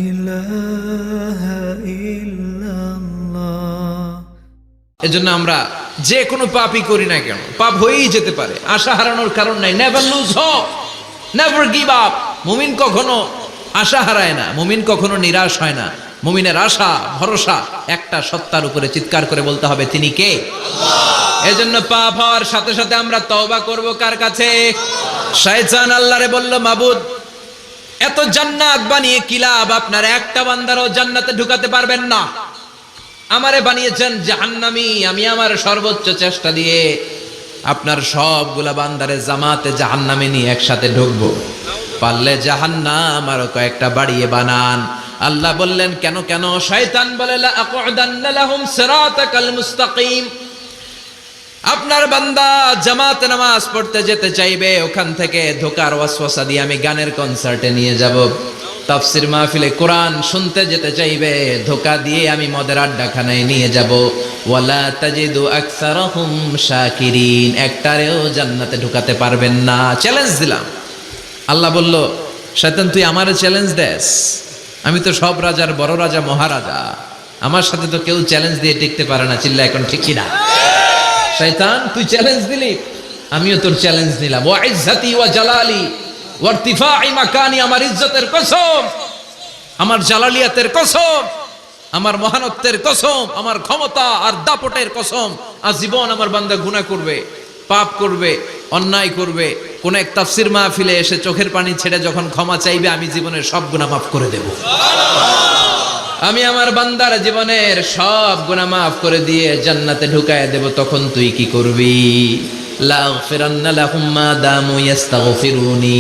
ইলাহা ইল্লাল্লাহ। এজন্য আমরা যে কোনো পাপই করি না কেন, পাপ হয়েই যেতে পারে, আশা হারানোর কারণ নাই। Never lose hope, never give up. মুমিন কখনো আশা হারায় না, মুমিন কখনো নিরাশ হয় না। মুমিনের আশা ভরসা একটা সত্তার উপরে। চিৎকার করে বলতে হবে, তিনি কে? আল্লাহ। এজন্য পাপ হওয়ার সাথে সাথে আমরা তওবা করব কার কাছে? শয়তান আল্লাহরে বলল, মাবুদ এত জান্নাত বানিয়ে কি লাভ? আপনার একটা বান্দারও জান্নাতে ঢুকাতে পারবেন না। আমারে বানিয়েছেন জাহান্নামী, আমি আমার সর্বোচ্চ চেষ্টা দিয়ে আপনার সবগুলা বান্দারে জামাতে জাহান্নামে নিয়ে একসাথে ঢুকবো। পারলে জাহান্নাম আরো কয়েকটা বাড়িয়ে বানান। আল্লাহ বললেন, কেন কেন? শয়তান বলে, লা আকুদান্না লাহুম সিরাতাকাল মুস্তাকিম। আপনার বান্দা জামাতে নামাজ পড়তে যেতে চাইবে, ওখান থেকে ধোকার ওয়াসওয়াসা দিয়ে আমি গানের কনসার্টে নিয়ে যাব। তাফসির মাহফিলে কোরআন শুনতে যেতে চাইবে, ধোকা দিয়ে আমি মদের আড্ডাখানায় নিয়ে যাব। ওয়ালা তাজিদু আকসারাহুম শাকিরিন। একটারেও জান্নাতে ঢুকাতে পারবেন না। চ্যালেঞ্জ দিলাম। আল্লাহ বলল, শয়তান তুই আমারে চ্যালেঞ্জ দেস? আমি তো সব রাজার বড় রাজা, মহারাজা। আমার সাথে তো কেউ চ্যালেঞ্জ দিয়ে টিকতে পারে না। চিল্লা এখন ঠিক কিনা? শয়তান তুই চ্যালেঞ্জ দিলি, আমিও তোর চ্যালেঞ্জ নিলাম। ওয়া ইজ্জতি ওয়া জালালি ওয়া ইরতিফাই মাকানি। আমার ইজ্জতের কসম, আমার জালালিয়াতের কসম, আমার মহানত্বের কসম, আমার ক্ষমতা আর দাপটের কসম, আজীবন আমার বান্দা গুনাহ করবে, পাপ করবে, অন্যায় করবে, কোন এক তাফসির মাহফিলে এসে চোখের পানি ছেড়ে যখন ক্ষমা চাইবে, আমি জীবনের সব গুনাহ মাফ করে দেব। আমি আমার বান্দার জীবনের সব গুনাহ মাফ করে দিয়ে জান্নাতে ঢুকায় দেব। তখন তুই কি করবি? লাগফিরান্না লাহুম মা দামু ইস্তাগফিরুনি।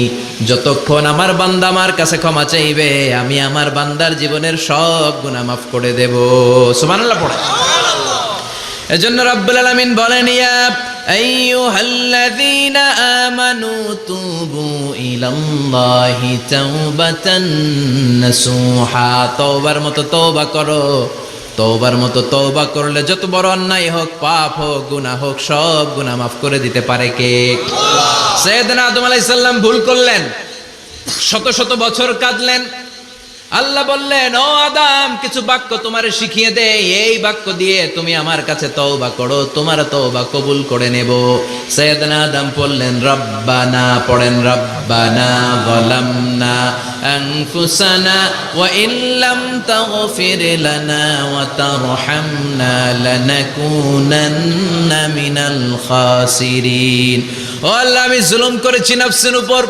যতক্ষণ আমার বান্দা আমার কাছে ক্ষমা চাইবে, আমি আমার বান্দার জীবনের সব গুনাহ মাফ করে দেব। সুবহানাল্লাহ পড়ে। এজন্য রব্বুল আলামিন বলেন, ইয়া আইয়ুহাল্লাযীনা আমানু তুবু ইলাল্লাহি তাওবাতান নাসুহা। তওবার মতো তওবা করো। তওবার মতো তওবা করলে যত বড় অন্যায় হোক, পাপ হোক, গুনাহ হোক, সব গুনাহ মাফ করে দিতে পারে কে? আল্লাহ। সাইয়েদনা আদম আলাইহিস সালাম ভুল করলেন, শত শত বছর কাঁদলেন। আল্লাহ বললেন, ও আদম, কিছু বাক্য তোমারে শিখিয়ে দে, এই বাক্য দিয়ে তুমি আমার কাছে তওবা করো, তোমার তওবা কবুল করে নেব। সাইয়েদনা আদম বললেন, রব্বানা, পড়েন, রব্বানা যালামনা আনফুসানা ওয়া ইল্লাম তাগফির লানা ওয়া তারহামনা লানাকুনান্না মিনাল খাসিরিন। ও আল্লাহ, আমি জুলুম করেছি নফসের উপর,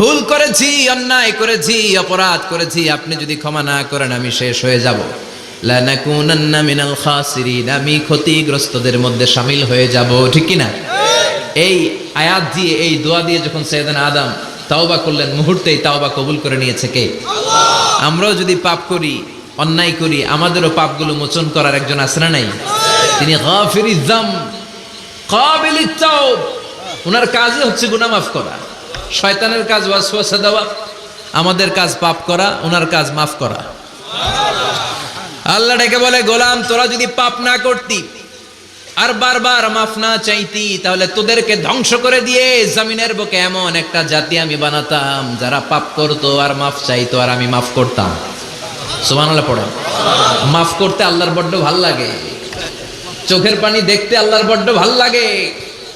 ভুল করেছি, অন্যায় করেছি, অপরাধ করেছি। আপনি যদি ক্ষমা না করেন আমি শেষ হয়ে যাব। লানাকুনান্না মিনাল খাসিরিন, আমি ক্ষতিগ্রস্তদের মধ্যে শামিল হয়ে যাব। ঠিক কি না? এই আয়াত দিয়ে, এই দোয়া দিয়ে যখন সাইয়েদনা আদম তাওবা করলেন, মুহূর্তেই তাওবা কবুল করে নিয়েছে কে? আল্লাহ। আমরাও যদি পাপ করি, অন্যায় করি, আমাদেরও পাপগুলো মোচন করার একজন আছে না নাই? তিনি গাফিরিয যাম কাবিলিত তাওব। ওনার কাজই হচ্ছে গুনাহ মাফ করা। শয়তানের কাজ ওয়াসওয়াসা দেওয়া, আমাদের কাজ পাপ করা, ওনার কাজ মাফ করা। আল্লাহ ডেকে বলে, গোলাম তোরা যদি পাপ না করতি আর বারবার মাফ না চাইতি, তাহলে তোদেরকে ধ্বংস করে দিয়ে জমিনের বুকে এমন একটা জাতি আমি বানাতাম যারা পাপ করতো আর মাফ চাইতো, আর আমি মাফ করতাম। সুবহানাল্লাহ পড়েন। মাফ করতে আল্লাহর বড্ড ভাল লাগে, চোখের পানি দেখতে আল্লাহর বড্ড ভাল লাগে।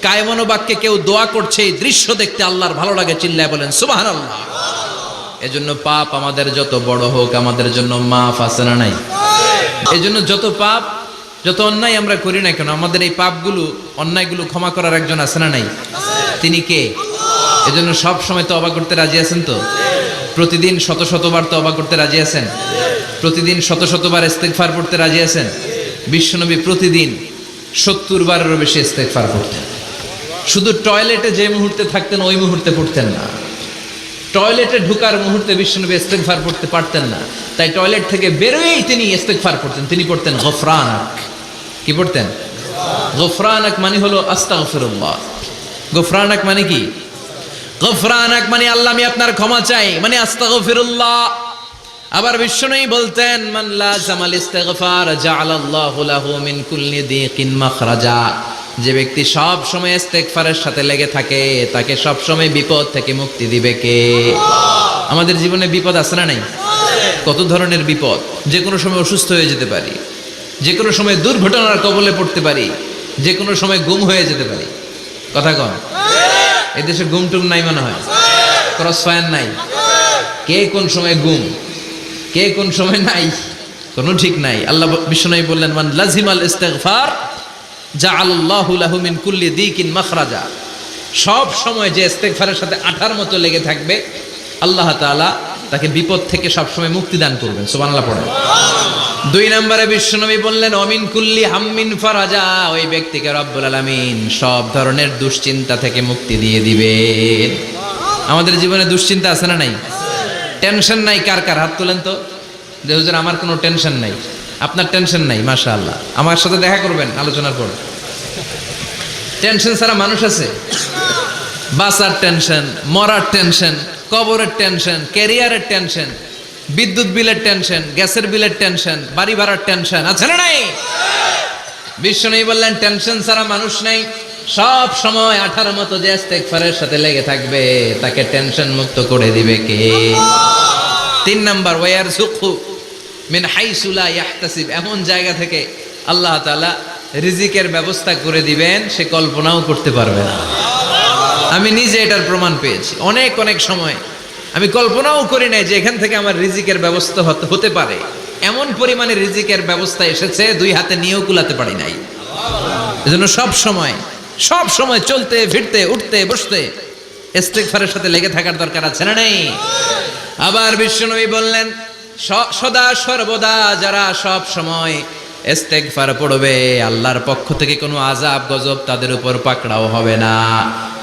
কায়মনো বাক্যে কেউ দোয়া করছে, এই দৃশ্য দেখতে আল্লাহর ভালো লাগে। চিল্লায় বলেন সুবহানাল্লাহ। এজন্য পাপ আমাদের যত বড় হোক, আমাদের জন্য মাফ আছে না নাই? এজন্য যত পাপ, যত অন্যায় আমরা করি না কেন, আমাদের এই পাপগুলো, অন্যায়গুলো ক্ষমা করার একজন আছে না নাই? তিনি কে? এজন্য সব সময় তওবা করতে রাজি আছেন তো? প্রতিদিন শত শতবার তওবা করতে রাজি আছেন? প্রতিদিন শত শতবার ইস্তেগফার পড়তে রাজি আছেন? বিশ্বনবী প্রতিদিন 70 বারেরও বেশি ইস্তেগফার করতেন। শুধু টয়লেটে যে মুহূর্তে থাকতেন ওই মুহূর্তে পড়তেন না। টয়লেটে ঢুকার মুহূর্তে বিশ্বনবী ইস্তেগফার পড়তে পারতেন না, তাই টয়লেট থেকে বেরোয়েই তিনি ইস্তেগফার পড়তেন। তিনি পড়তেন গফরানাক। কি পড়তেন? গফরানাক মানে হলো আস্তাগফিরুল্লাহ। গফরানাক মানে কি? গফরানাক মানে আল্লাহ আমি আপনার ক্ষমা চাই, মানে আস্তাগফিরুল্লাহ। আবার বিশ্বনবী বলতেন, মান লাযামাল ইস্তিগফার জাআলাল্লাহু লাহু মিন কুল্লি দিকিন মাখরাজা। যে ব্যক্তি সব সময় ইস্তেগফারের সাথে লেগে থাকে, তাকে সব সময় বিপদ থেকে মুক্তি দিবে কে? আল্লাহ। আমাদের জীবনে বিপদ আছে না নাই? কত ধরনের বিপদ। যে কোনো সময় অসুস্থ হয়ে যেতে পারি, যে কোনো সময় দুর্ঘটনার কবলে পড়তে পারি, যে কোনো সময় গুম হয়ে যেতে পারি। কথা কন, এদেশে গুম টুম নাই মনে হয়, ক্রস ফায়ার নাই, কে কোন সময় গুম, কে কোন সময় নাই, কোনো ঠিক নাই। আল্লাহ বিশ্বনবী বললেন, মান লাজিমাল ইস্তিগফার জাআলাল্লাহু লাহু মিন কুল্লি দিকিন মাখরাজা। সব সময় যে ইস্তিগফারের সাথে আঠার মতো লেগে থাকবে, আল্লাহ তাআলা তাকে বিপদ থেকে সব সময় মুক্তি দান করবেন। সুবহানাল্লাহ পড়েন। 2 নম্বরে বিশ্বনবী বললেন, অমিন কুল্লি হাম্মিন ফারাজা। ওই ব্যক্তিকে রব্বুল আলামিন সব ধরনের দুশ্চিন্তা থেকে মুক্তি দিয়ে দিবেন। আমাদের জীবনে দুশ্চিন্তা আছে না নাই? টেনশন নাই কার কার? হাত তোলেন তো। যে হুজুর আমার কোনো টেনশন নাই। আপনার টেনশন নাই, মাশাআল্লাহ। আমার সাথে দেখা করবেন আলোচনার পর। টেনশন ছাড়া মানুষ আছে? বাসার টেনশন, মরার টেনশন, কবরের টেনশন, ক্যারিয়ারের টেনশন, বিদ্যুৎ বিলের টেনশন, গ্যাসের বিলের টেনশন, বাড়ি ভাড়ার টেনশন আছে না নাই? বিশ্বনবী বললেন, টেনশন ছাড়া মানুষ নাই। সব সময় আঠার মতো যে ইস্তিগফারের সাথে লেগে থাকবে, তাকে টেনশন মুক্ত করে দিবে কে? 3 নাম্বার, ওয়ারযুকহু মিন হাইসু লা ইয়াহতাসিব। এমন জায়গা থেকে আল্লাহ তাআলা রিজিকের ব্যবস্থা করে দিবেন, সে কল্পনাও করতে পারবে না। আমি নিজে এটার প্রমাণ পেয়েছি। অনেক অনেক সময় আমি কল্পনাও করি নাই যে এখান থেকে আমার রিজিকের ব্যবস্থা হতে পারে। এমন পরিমাণে রিজিকের ব্যবস্থা এসেছে, 2 হাতে নিয়েও কুলাতে পারি নাই। এজন্য সব সময় চলতে ফিরতে উঠতে বসতে ইস্তিগফারের সাথে লেগে থাকার দরকার আছে না নাই? আবার বিশ্বনবী বললেন, সদা সর্বদা যারা সব সময় ইস্তিগফার পড়বে, আল্লাহর পক্ষ থেকে কোনো আযাব গজব তাদের উপর পাকড়াও হবে না।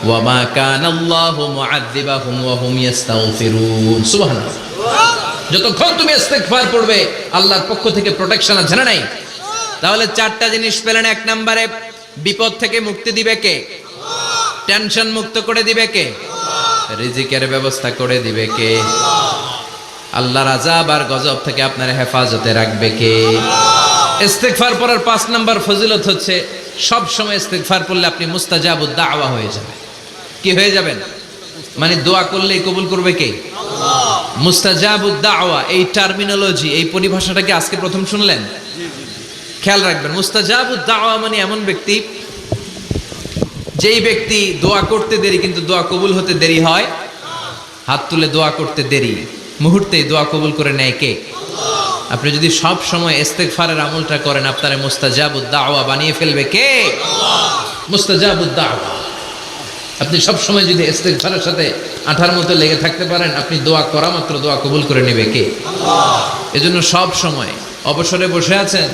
ওয়া মা কানাল্লাহু মুআযযিবাহুম ওয়া হুম ইস্তাগফিরুন। সুবহানাল্লাহ। যতক্ষণ তুমি ইস্তিগফার পড়বে, আল্লাহর পক্ষ থেকে প্রোটেকশন আছে না নাই? তাহলে 4টা জিনিস পেলেন। 1 নম্বরে, বিপদ থেকে মুক্তি দিবে কে? টেনশন মুক্ত করে দিবে কে? রিজিকের ব্যবস্থা করে দিবে কে? আল্লাহর আযাব আর গজব থেকে আপনার হেফাজতে রাখবে কে? ইস্তিগফার পড়ার 5 নাম্বার ফজিলত হচ্ছে, সব সময় ইস্তিগফার পড়লে আপনি মুস্তাজাবুদ দাওয়া হয়ে যাবেন। কি হয়ে যাবেন? মানে দোয়া করলেই কবুল করবে কে? আল্লাহ। মুস্তাজাবুদ দাওয়া, এই টার্মিনোলজি, এই পরিভাষাটা কি আজকে প্রথম শুনলেন? খেয়াল রাখবেন, মুস্তাজাবুদ দাওয়া মানে এমন ব্যক্তি, যেই ব্যক্তি দোয়া করতে দেরি কিন্তু দোয়া কবুল হতে দেরি হয়। হাত তুলে দোয়া করতে দেরি, মুহূর্তেই দোয়া কবুল করে নেয় কে? আল্লাহ। আপনি যদি সব সময় ইস্তিগফারের আমলটা করেন, আপনারে মুস্তাজাবুদ দাওয়া বানিয়ে ফেলবে কে? আল্লাহ। মুস্তাজাবুদ দাওয়া। আপনি সব সময় যদি ইস্তিগফারের সাথে আঠার মতো লেগে থাকতে পারেন, আপনি দোয়া করা মাত্র দোয়া কবুল করে নেবে কে? আল্লাহ। এজন্য সব সময় অবসরে বসে আছেন,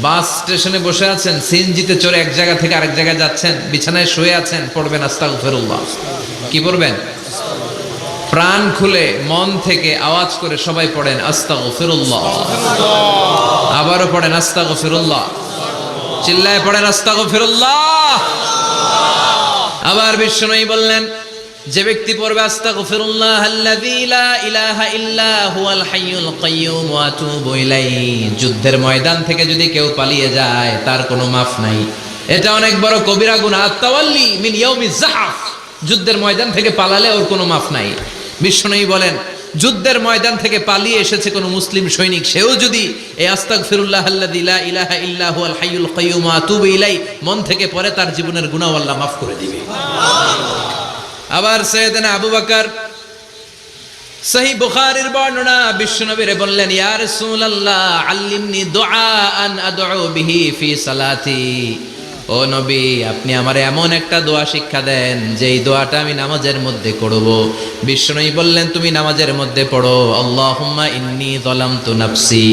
বাস স্টেশনে বসে আছেন, সিএনজিতে চড়ে এক জায়গা থেকে আরেক জায়গায় যাচ্ছেন, বিছানায় শুয়ে আছেন, পড়বেন আস্তাগফিরুল্লাহ। কি পড়বেন? প্রাণ খুলে মন থেকে আওয়াজ করে সবাই পড়েন আস্তাগফিরুল্লাহ। আবারও পড়েন আস্তাগফিরুল্লাহ। চিল্লায় পড়েন আস্তাগফিরুল্লাহ। আবার বিশ্বনবী বললেন, যে ব্যক্তি পড়বে আস্তাগফিরুল্লাহ আল্লাযী লা ইলাহা ইল্লা হুয়াল হাইয়ুল কাইয়্যুম ওয়া আতুবু ইলাইহি, যুদ্ধের ময়দান থেকে যদি কেউ পালিয়ে যায়, তার কোনো মাফ নাই। এটা অনেক বড় কবিরা গুনাহ। আত-তাওয়াল্লি মিন ইয়াউমিজ যাহফ, যুদ্ধের ময়দান থেকে পালালে ওর কোনো মাফ নাই। বিশ্বনবী বলেন, যুদ্ধের ময়দান থেকে পালিয়ে এসেছে কোনো মুসলিম সৈনিক, সেও যদি এই আস্তাগফিরুল্লাহ আল্লাযী লা ইলাহা ইল্লা হুয়াল হাইয়ুল কাইয়্যুম ওয়া আতুবু ইলাইহি মন থেকে পড়ে, তার জীবনের গুনাহ আল্লাহ মাফ করে দিবে। আবার সাইয়েদনা আবু বকর, সহিহ বুখারীর বর্ণনা, বিশ্বনবীরে বললেন, ইয়া রাসূলুল্লাহ আল্লিমনি দুআআন আদউ বিহি ফি সালাতি। ও নবী, আপনি আমারে এমন একটা দোয়া শিক্ষা দেন, যেই দোয়াটা আমি নামাজের মধ্যে করব। বিশ্বনবী বললেন, তুমি নামাজের মধ্যে পড়ো, আল্লাহুম্মা ইন্নী যালামতু নাফসি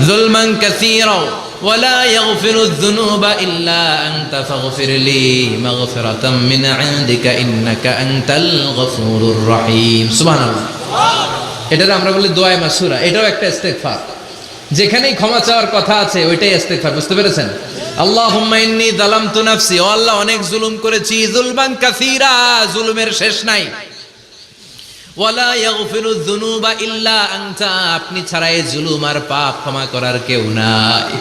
যুলমান কাসীরা ওয়ালা ইয়াগফিরুয যুনুবা ইল্লা আনতা ফাগফির লি মাগফিরাতাম মিন ইনদিকা ইন্নাকা আনতাল গফুরুর রহিম। সুবহানাল্লাহ। এটার আমরা বলি দোয়ায়ে মাসুরা। এটাও একটা ইস্তিগফার। যেখানেই ক্ষমা চাওয়ার কথা আছে, ওইটাই ইস্তিগফার। বুঝতে পেরেছেন? আল্লাহুম্মা ইন্নী যালামতু নাফসি, ও আল্লাহ অনেক জুলুম করেছি, যুলমান কাসীরা, জুলুমের শেষ নাই। ওয়ালা ইয়াগফিরুয যুনুবা ইল্লা আনতা, আপনি ছাড়া এই জুলুম আর পাপ ক্ষমা করার কেউ নাই।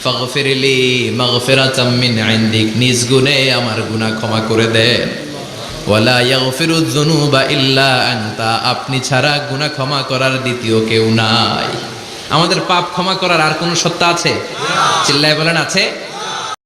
ফাগফিরলি মাগফিরাতাম মিন ইনদিক, নিজ গুণে আমার গুনাহ ক্ষমা করে দেন। ওয়ালা ইয়াগফিরুয যুনুবা ইল্লা আনতা, আপনি ছাড়া গুনাহ ক্ষমা করার দ্বিতীয় কেউ নাই। আমাদের পাপ ক্ষমা করার আর কোনো সত্তা আছে? চিল্লায় বলেন আছে?